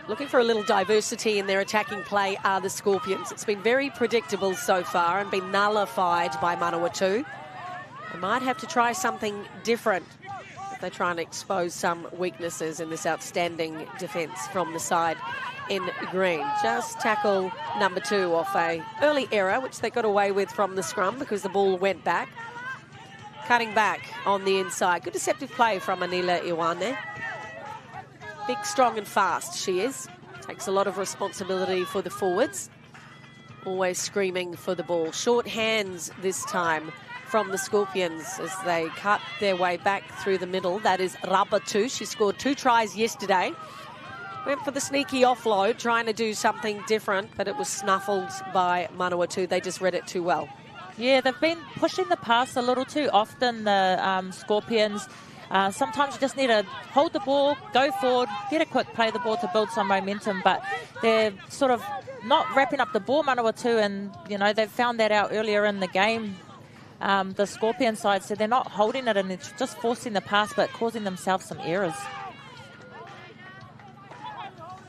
Looking for a little diversity in their attacking play are the Scorpions. It's been very predictable so far and been nullified by Manawatu. They might have to try something different if they try and expose some weaknesses in this outstanding defence from the side in green. Just tackle number 2 off a early error, which they got away with from the scrum because the ball went back. Cutting back on the inside. Good deceptive play from Anila Ioane. Big, strong and fast she is. Takes a lot of responsibility for the forwards. Always screaming for the ball. Short hands this time from the Scorpions as they cut their way back through the middle. That is Rabatu. She scored 2 tries yesterday. Went for the sneaky offload, trying to do something different, but it was snuffled by Manawatu. They just read it too well. Yeah, they've been pushing the pass a little too often, the Scorpions. Sometimes you just need to hold the ball, go forward, get a quick play the ball to build some momentum, but they're sort of not wrapping up the ball, Manawatu, and, you know, they've found that out earlier in the game, the Scorpion side, so they're not holding it and it's just forcing the pass but causing themselves some errors.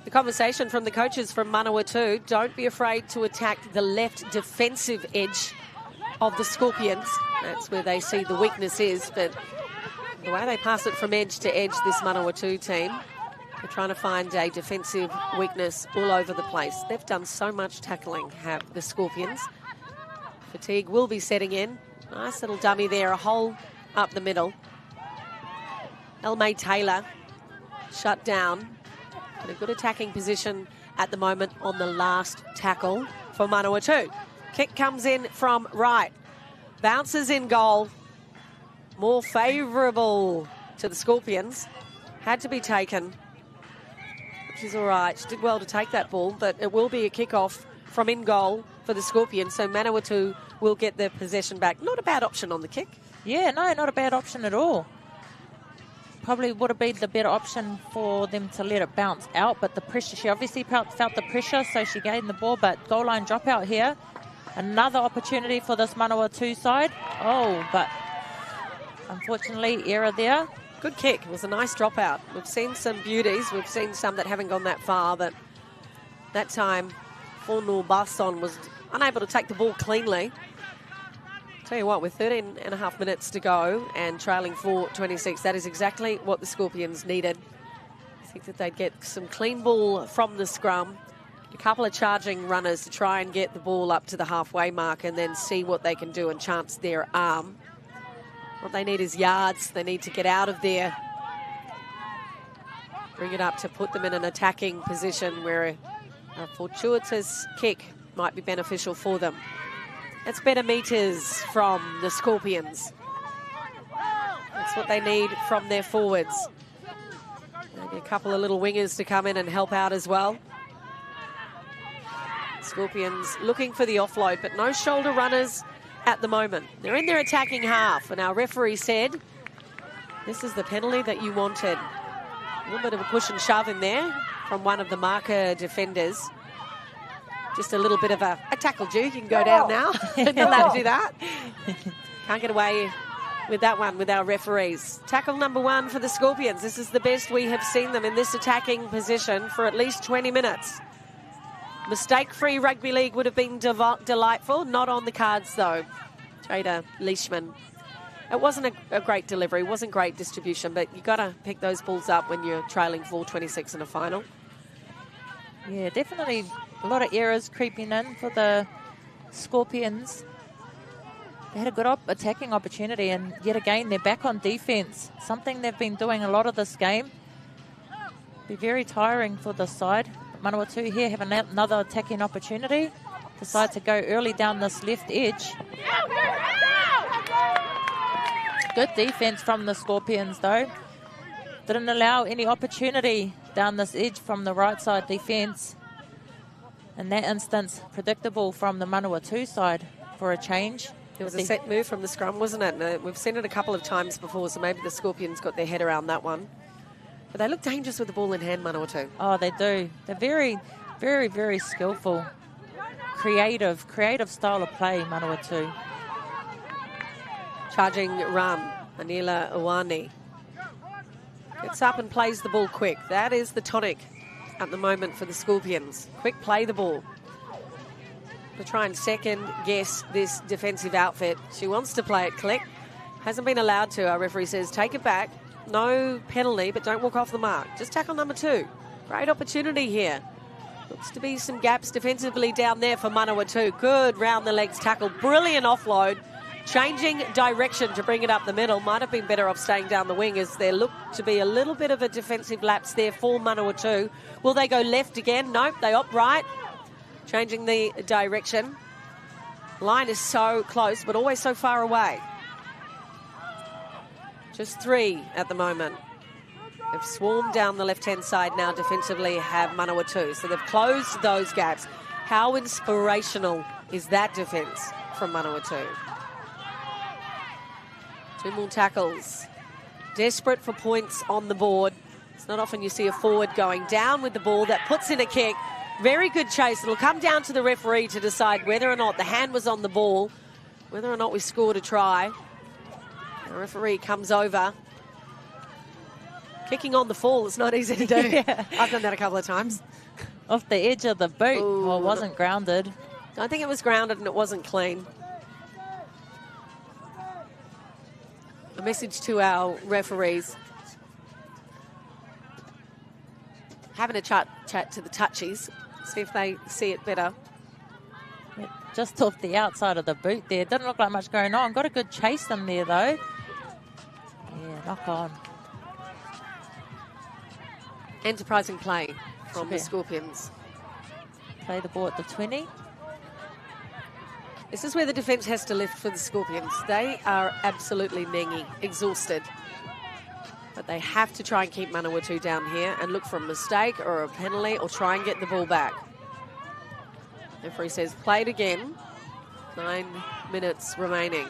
The conversation from the coaches from Manawatu, don't be afraid to attack the left defensive edge of the Scorpions. That's where they see the weakness is, but the way they pass it from edge to edge, this Manawatu team, they're trying to find a defensive weakness all over the place. They've done so much tackling, have the Scorpions. Fatigue will be setting in. Nice little dummy there, a hole up the middle. Elmay Taylor shut down. In a good attacking position at the moment on the last tackle for Manawatu. Kick comes in from right. Bounces in goal. More favourable to the Scorpions. Had to be taken, which is all right. She did well to take that ball, but it will be a kick-off from in goal for the Scorpions, so Manawatu will get their possession back. Not a bad option on the kick. Yeah, no, not a bad option at all. Probably would have been the better option for them to let it bounce out, but the pressure, she obviously felt the pressure, so she gained the ball, but goal line dropout here. Another opportunity for this Manawatu side. Oh, but unfortunately, error there. Good kick. It was a nice dropout. We've seen some beauties. We've seen some that haven't gone that far, but that time, Fornul Basson was unable to take the ball cleanly. Tell you what, with 13 and a half minutes to go and trailing 4-26, that is exactly what the Scorpions needed. I think that they'd get some clean ball from the scrum, a couple of charging runners to try and get the ball up to the halfway mark and then see what they can do and chance their arm. What they need is yards. They need to get out of there, bring it up to put them in an attacking position where a fortuitous kick might be beneficial for them. That's better meters from the Scorpions. That's what they need from their forwards. Maybe a couple of little wingers to come in and help out as well. Scorpions looking for the offload, but no shoulder runners at the moment. They're in their attacking half, and our referee said, this is the penalty that you wanted. A little bit of a push and shove in there from one of the marker defenders. Just a little bit of a tackle, Duke. You can go down now. You're allowed to do that. Can't get away with that one with our referees. Tackle number 1 for the Scorpions. This is the best we have seen them in this attacking position for at least 20 minutes. Mistake-free rugby league would have been delightful. Not on the cards, though. Trader Leishman. It wasn't a great delivery. Wasn't great distribution, but you got to pick those balls up when you're trailing 4-26 in a final. Yeah, definitely a lot of errors creeping in for the Scorpions. They had a good attacking opportunity, and yet again, they're back on defence. Something they've been doing a lot of this game. Be very tiring for this side. Manawatu here have another attacking opportunity. Decide to go early down this left edge. Good defence from the Scorpions, though. Didn't allow any opportunity down this edge from the right side defence. In that instance, predictable from the Manawatu side for a change. It was a set move from the scrum, wasn't it? And we've seen it a couple of times before, so maybe the Scorpions got their head around that one. But they look dangerous with the ball in hand, Manawatu. Oh, they do. They're very, very, very skillful. Creative style of play, Manawatu. Charging run, Anila Iwani. Gets up and plays the ball quick. That is the tonic at the moment for the Scorpions. Quick play the ball. To try and second guess this defensive outfit. She wants to play it click. Hasn't been allowed to. Our referee says take it back. No penalty, but don't walk off the mark. Just tackle number 2. Great opportunity here. Looks to be some gaps defensively down there for Manawatu. Good round the legs tackle. Brilliant offload. Changing direction to bring it up the middle. Might have been better off staying down the wing, as there looked to be a little bit of a defensive lapse there for Manawatu. Will they go left again? Nope, they opt right. Changing the direction. Line is so close, but always so far away. Just 3 at the moment. They've swarmed down the left-hand side now defensively, have Manawatu. So they've closed those gaps. How inspirational is that defence from Manawatu? 2 more tackles. Desperate for points on the board. It's not often you see a forward going down with the ball that puts in a kick. Very good chase. It'll come down to the referee to decide whether or not the hand was on the ball, whether or not we scored a try. The referee comes over. Kicking on the fall is not easy to do. Yeah. I've done that a couple of times. Off the edge of the boot. Ooh, Well, it wasn't grounded. I think it was grounded and it wasn't clean. A message to our referees. Having a chat to the touchies. See if they see it better. Just off the outside of the boot there. Didn't look like much going on. Got a good chase them there, though. Yeah, knock on. Enterprising play from the Scorpions. Play the ball at the 20. This is where the defence has to lift for the Scorpions. They are absolutely nengy, exhausted. But they have to try and keep Manawatu down here and look for a mistake or a penalty or try and get the ball back. Referee says play it again. 9 minutes remaining.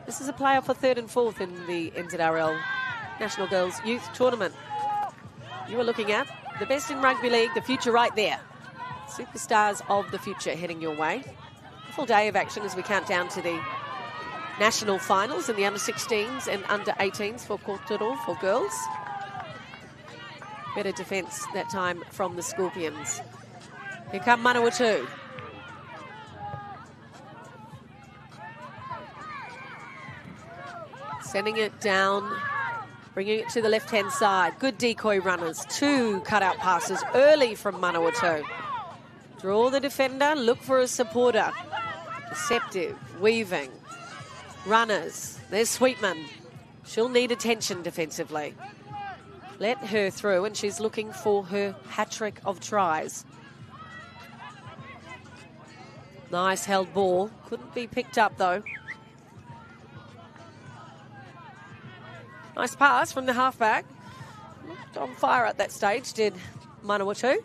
This is a playoff for 3rd and 4th in the NZRL National Girls Youth Tournament. You are looking at the best in rugby league, the future right there. Superstars of the future heading your way. A full day of action as we count down to the national finals in the under-16s and under-18s for Kōtoro for girls. Better defence that time from the Scorpions. Here come Manawatu. Sending it down, bringing it to the left-hand side. Good decoy runners. 2 cut-out passes early from Manawatu. Draw the defender, look for a supporter. Deceptive, weaving. Runners. There's Sweetman. She'll need attention defensively. Let her through, and she's looking for her hat-trick of tries. Nice held ball. Couldn't be picked up, though. Nice pass from the halfback. Looked on fire at that stage, did Manawatu.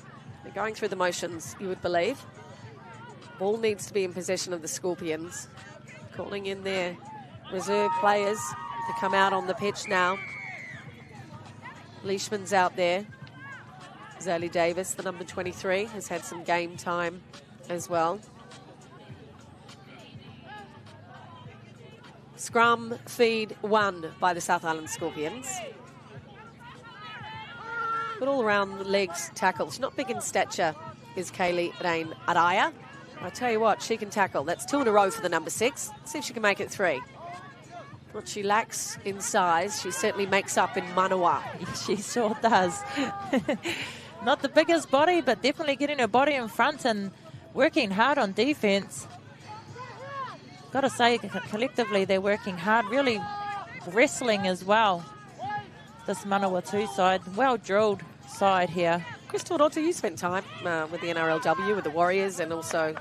They're going through the motions, you would believe. Ball needs to be in possession of the Scorpions. Calling in their reserve players to come out on the pitch now. Leishman's out there. Zaylee Davis, the number 23, has had some game time as well. Scrum feed won by the South Island Scorpions. Good all-around legs tackle. She's not big in stature, is Kaylee Rain Araya. I tell you what, she can tackle. That's 2 in a row for the number 6. Let's see if she can make it 3. What she lacks in size, she certainly makes up in Manawatu. She sure does. Not the biggest body, but definitely getting her body in front and working hard on defense. Got to say, collectively, they're working hard, really wrestling as well. This Manawatu side, well-drilled side here. Crystal Rotta, you spent time with the NRLW, with the Warriors, and also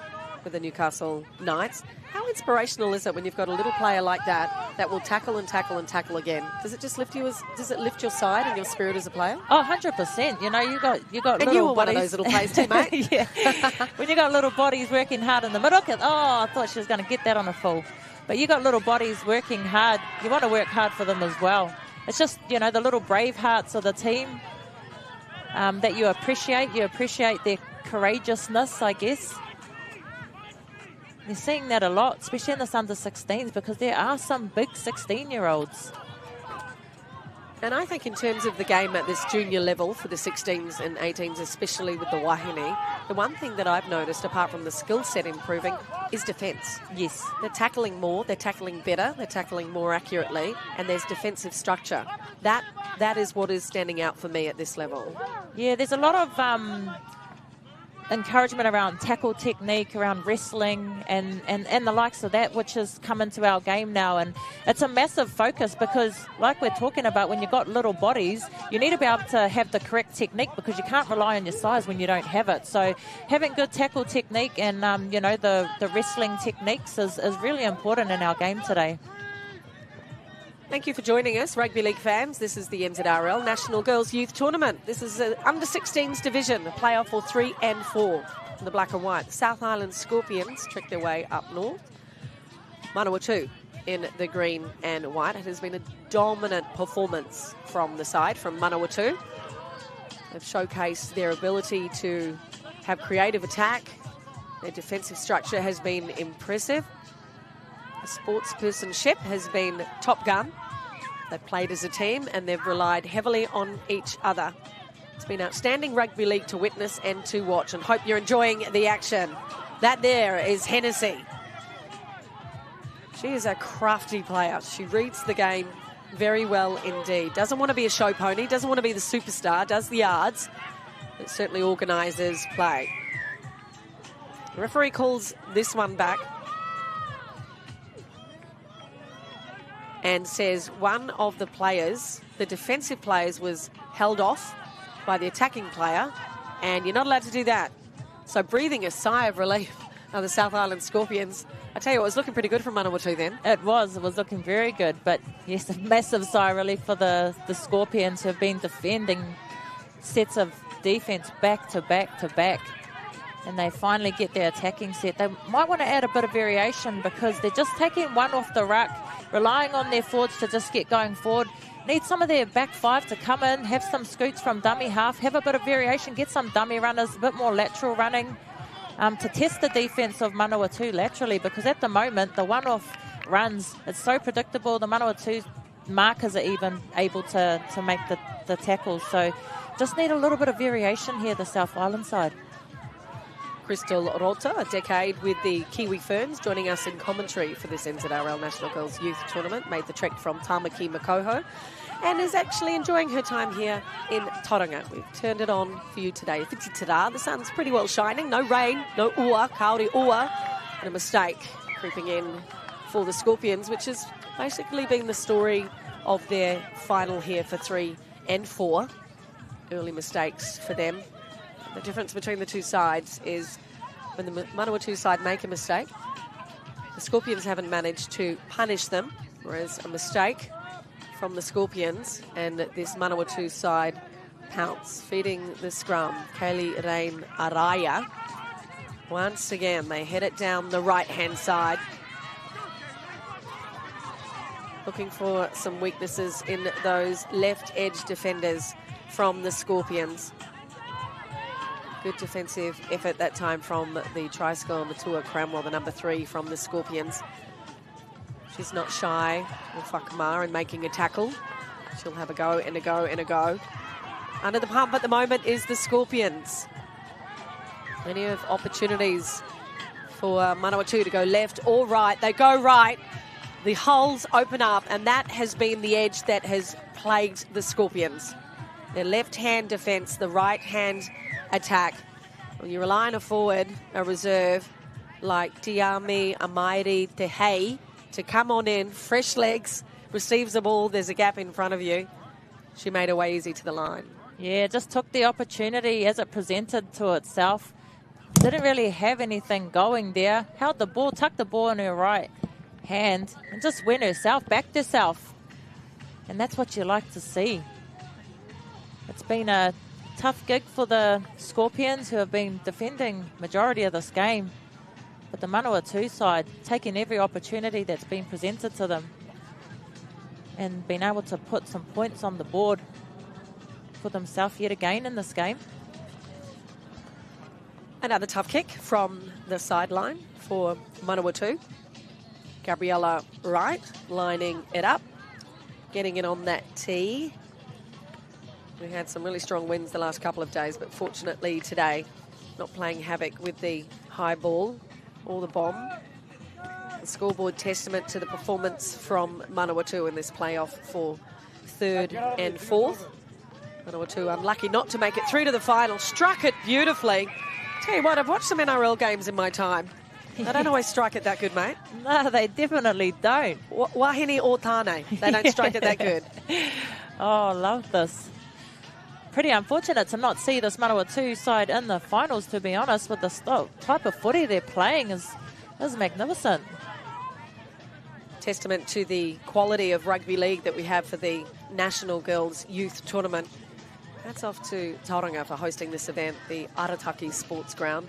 with the Newcastle Knights. How inspirational is it when you've got a little player like that will tackle and tackle and tackle again? Does it just lift you? Does it lift your side and your spirit as a player? Oh, 100%. You know, you got and little you were bodies. One of those little players too, mate. Yeah. When you got little bodies working hard in the middle, I thought she was going to get that on a full. But you got little bodies working hard. You want to work hard for them as well. It's just, you know, the little brave hearts of the team that you appreciate. You appreciate their courageousness, I guess. You're seeing that a lot, especially in this under-16s, because there are some big 16-year-olds. And I think in terms of the game at this junior level for the 16s and 18s, especially with the Wahine, the one thing that I've noticed, apart from the skill set improving, is defence. Yes. They're tackling more, they're tackling better, they're tackling more accurately, and there's defensive structure. That is what is standing out for me at this level. Yeah, there's a lot of encouragement around tackle technique, around wrestling and the likes of that, which has come into our game now. And it's a massive focus because, like we're talking about, when you've got little bodies, you need to be able to have the correct technique because you can't rely on your size when you don't have it. So having good tackle technique and, you know, the wrestling techniques is really important in our game today. Thank you for joining us, Rugby League fans. This is the NZRL National Girls Youth Tournament. This is an under-16s division, a playoff for 3 and 4 in the black and white. The South Island Scorpions trick their way up north. Manawatu in the green and white. It has been a dominant performance from the side, from Manawatu. They've showcased their ability to have creative attack. Their defensive structure has been impressive. The sportspersonship has been top gun. They've played as a team and they've relied heavily on each other. It's been outstanding rugby league to witness and to watch, and hope you're enjoying the action. That there is Hennessy. She is a crafty player. She reads the game very well indeed. Doesn't want to be a show pony, doesn't want to be the superstar, does the yards, but certainly organises play. The referee calls this one back and says one of the players, the defensive players, was held off by the attacking player, and you're not allowed to do that. So breathing a sigh of relief of the South Island Scorpions. I tell you what, it was looking pretty good from Manawatu then. It was looking very good, but yes, a massive sigh of relief for the Scorpions, who have been defending sets of defence back to back to back. And they finally get their attacking set. They might want to add a bit of variation because they're just taking one off the ruck, relying on their forwards to just get going forward. Need some of their back five to come in, have some scoots from dummy half, have a bit of variation, get some dummy runners, a bit more lateral running to test the defence of Manawatu laterally, because at the moment, the one-off runs, it's so predictable. The Manawatu markers are even able to make the tackles. So just need a little bit of variation here, the South Island side. Crystal Rotta, a decade with the Kiwi Ferns, joining us in commentary for this NZRL National Girls Youth Tournament. Made the trek from Tamaki Makoho and is actually enjoying her time here in Tauranga. We've turned it on for you today. Whiti tara, the sun's pretty well shining. No rain, no ua, kaori ua. And a mistake creeping in for the Scorpions, which has basically been the story of their final here for 3 and 4. Early mistakes for them. The difference between the two sides is when the Manawatu side make a mistake, the Scorpions haven't managed to punish them, whereas a mistake from the Scorpions and this Manawatu side pounce, feeding the scrum. Kaylee Rain Araya. Once again, they head it down the right-hand side. Looking for some weaknesses in those left edge defenders from the Scorpions. Good defensive effort that time from the try scorer Matua Cramwell, the number 3 from the Scorpions. She's not shy of Whakamā in making a tackle. She'll have a go and a go and a go. Under the pump at the moment is the Scorpions. Plenty of opportunities for Manawatu to go left or right. They go right. The holes open up, and that has been the edge that has plagued the Scorpions. Their left-hand defence, the right-hand attack. When you rely on a forward, a reserve, like Tiami Amairi Tehei, to come on in, fresh legs, receives the ball, there's a gap in front of you. She made her way easy to the line. Yeah, just took the opportunity as it presented to itself. Didn't really have anything going there. Held the ball, tucked the ball in her right hand and just went herself, backed herself. And that's what you like to see. It's been a tough gig for the Scorpions, who have been defending majority of this game. But the Manawatu side taking every opportunity that's been presented to them and been able to put some points on the board for themselves yet again in this game. Another tough kick from the sideline for Manawatu. Gabriella Wright lining it up, getting it on that tee. We had some really strong wins the last couple of days, but fortunately today, not playing havoc with the high ball or the bomb. The scoreboard testament to the performance from Manawatu in this playoff for 3rd and 4th. Manawatu unlucky not to make it through to the final. Struck it beautifully. Tell you what, I've watched some NRL games in my time. They don't always strike it that good, mate. No, they definitely don't. Wahine or Tane, they don't strike it that good. Oh, love this. Pretty unfortunate to not see this Manawatu side in the finals, to be honest, with the type of footy they're playing is magnificent. Testament to the quality of rugby league that we have for the National Girls Youth Tournament. Hats off to Tauranga for hosting this event, the Arataki Sports Ground.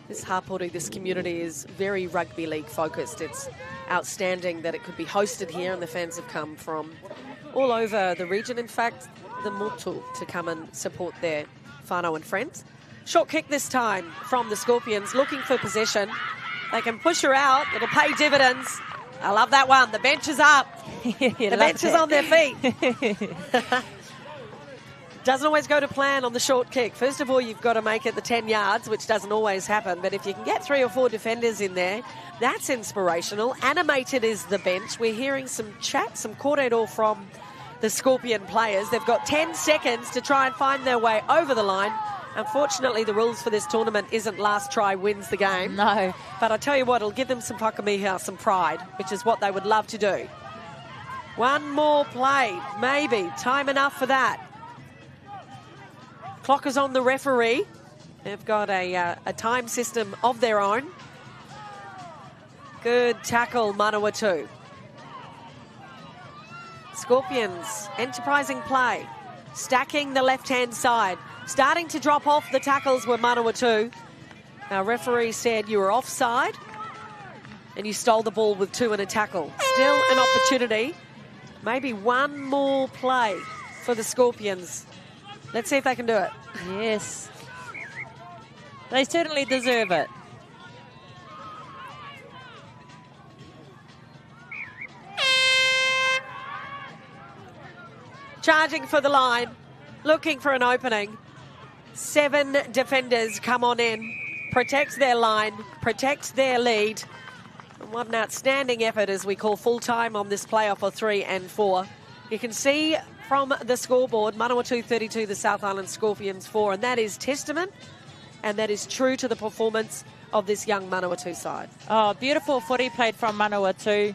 This Hapori, this community is very rugby league focused. It's outstanding that it could be hosted here, and the fans have come from all over the region. In fact, the Motu to come and support their whānau and friends. Short kick this time from the Scorpions, looking for possession. They can push her out. It'll pay dividends. I love that one. The bench is up. The bench is on their feet. Doesn't always go to plan on the short kick. First of all, you've got to make it the 10 yards, which doesn't always happen. But if you can get 3 or 4 defenders in there, that's inspirational. Animated is the bench. We're hearing some chat, some kōrero from the Scorpion players. They've got 10 seconds to try and find their way over the line. Unfortunately, the rules for this tournament isn't last try wins the game. No. But I tell you what, it'll give them some whakamiha, some pride, which is what they would love to do. One more play, maybe. Time enough for that. Clock is on the referee. They've got a time system of their own. Good tackle, Manawatu. Scorpions, enterprising play. Stacking the left-hand side. Starting to drop off the tackles were Manawatu. Our referee said you were offside and you stole the ball with 2 in a tackle. Still an opportunity. Maybe one more play for the Scorpions. Let's see if they can do it. Yes. They certainly deserve it. Charging for the line, looking for an opening. 7 defenders come on in, protects their line, protects their lead. And what an outstanding effort as we call full time on this playoff of 3 and 4. You can see from the scoreboard, Manawatu 32, the South Island Scorpions 4, and that is testament and that is true to the performance of this young Manawatu side. Oh, beautiful footy played from Manawatu.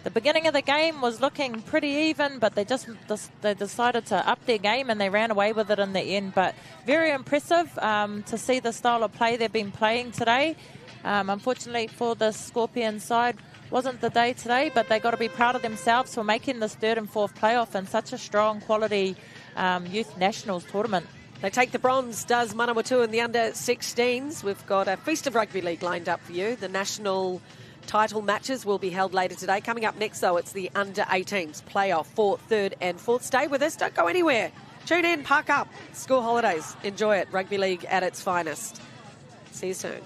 The beginning of the game was looking pretty even, but they decided to up their game and they ran away with it in the end. But very impressive to see the style of play they've been playing today. Unfortunately for the Scorpion side, wasn't the day today, but they got to be proud of themselves for making this 3rd and 4th playoff in such a strong quality youth nationals tournament. They take the bronze, does Manawatu in the under-16s. We've got a feast of rugby league lined up for you. The national title matches will be held later today. Coming up next, though, it's the under-18s playoff for 3rd and 4th. Stay with us. Don't go anywhere. Tune in, park up. School holidays. Enjoy it. Rugby league at its finest. See you soon.